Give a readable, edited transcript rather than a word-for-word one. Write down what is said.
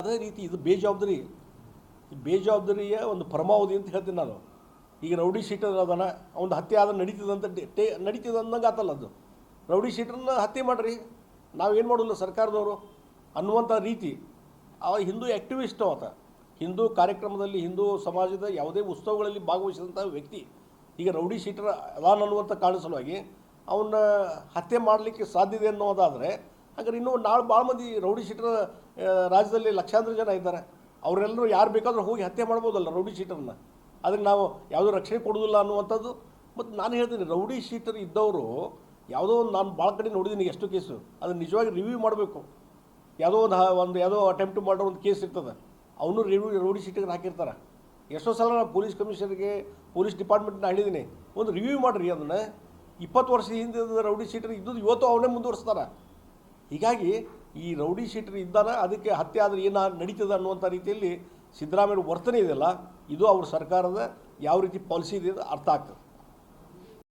ಅದೇ ರೀತಿ ಇದು ಬೇಜವಾಬ್ದಾರಿಯ ಒಂದು ಪರಮಾವಧಿ ಅಂತ ಹೇಳ್ತೀನಿ ನಾನು. ಈಗ ರೌಡಿ ಶೀಟರ್ ಅದನ್ನ ಒಂದು ಹತ್ಯೆ ಆದ ನಡೀತದೆ ಅಂದಂಗೆ ಆತಲ್ಲ ಅದು. ರೌಡಿ ಶೀಟರ್ನ ಹತ್ಯೆ ಮಾಡಿರಿ, ನಾವೇನು ಮಾಡೋಲ್ಲ ಸರ್ಕಾರದವರು ಅನ್ನುವಂಥ ರೀತಿ. ಆ ಹಿಂದೂ ಆ್ಯಕ್ಟಿವಿಸ್ಟ್ ಆತ, ಹಿಂದೂ ಕಾರ್ಯಕ್ರಮದಲ್ಲಿ ಹಿಂದೂ ಸಮಾಜದ ಯಾವುದೇ ಉತ್ಸವಗಳಲ್ಲಿ ಭಾಗವಹಿಸಿದಂಥ ವ್ಯಕ್ತಿ ಈಗ ರೌಡಿ ಶೀಟರ್ ಅನ್ನುವಂಥ ಕಾರಣ ಸಲುವಾಗಿ ಅವನ್ನ ಹತ್ಯೆ ಮಾಡಲಿಕ್ಕೆ ಸಾಧ್ಯತೆ ಅನ್ನೋದಾದರೆ ಹಾಗಾದ್ರೆ ಇನ್ನೂ ನಾಳೆ ಭಾಳ ಮಂದಿ ರೌಡಿ ಶೀಟರ್ ರಾಜ್ಯದಲ್ಲಿ ಲಕ್ಷಾಂತರ ಜನ ಇದ್ದಾರೆ. ಅವರೆಲ್ಲರೂ ಯಾರು ಬೇಕಾದರೂ ಹೋಗಿ ಹತ್ಯೆ ಮಾಡ್ಬೋದಲ್ಲ ರೌಡಿ ಶೀಟರ್ನ. ಅದಕ್ಕೆ ನಾವು ಯಾವುದೂ ರಕ್ಷಣೆ ಕೊಡೋದಿಲ್ಲ ಅನ್ನುವಂಥದ್ದು. ಮತ್ತು ನಾನು ಹೇಳ್ತೀನಿ, ರೌಡಿ ಶೀಟರ್ ಇದ್ದವರು ಯಾವುದೋ ಒಂದು ನಾನು ಭಾಳ ಕಡೆ ನೋಡಿದ್ದೀನಿ ಎಷ್ಟು ಕೇಸು, ಅದನ್ನು ನಿಜವಾಗಿ ರಿವ್ಯೂ ಮಾಡಬೇಕು. ಯಾವುದೋ ಅಟೆಂಪ್ಟ್ ಮಾಡೋ ಒಂದು ಕೇಸ್ ಇರ್ತದೆ, ಅವನು ರೌಡಿ ಶೀಟರ್ಗೆ ಹಾಕಿರ್ತಾರೆ. ಎಷ್ಟೋ ಸಲ ನಾನು ಪೊಲೀಸ್ ಕಮಿಷನರ್ಗೆ ಪೊಲೀಸ್ ಡಿಪಾರ್ಟ್ಮೆಂಟ್ನ ಹೇಳಿದ್ದೀನಿ, ಒಂದು ರಿವ್ಯೂ ಮಾಡಿರಿ ಅದನ್ನು. 20 ವರ್ಷ ಹಿಂದೆ ರೌಡಿ ಶೀಟರ್ ಇದ್ದದ್ದು ಇವತ್ತು ಅವನೇ ಮುಂದುವರಿಸ್ತಾರೆ. ಹೀಗಾಗಿ ಈ ರೌಡಿ ಶೀಟರ್ ಇದ್ದಾನೆ, ಅದಕ್ಕೆ ಹತ್ಯೆ ಆದರೆ ಏನು ನಡೀತದೆ ಅನ್ನುವಂಥ ರೀತಿಯಲ್ಲಿ ಸಿದ್ದರಾಮಯ್ಯ ವರ್ತನೆ ಇದೆಯಲ್ಲ, ಇದು ಅವ್ರ ಸರ್ಕಾರದ ಯಾವ ರೀತಿ ಪಾಲಿಸಿ ಇದೆ ಅರ್ಥ ಆಗ್ತದೆ.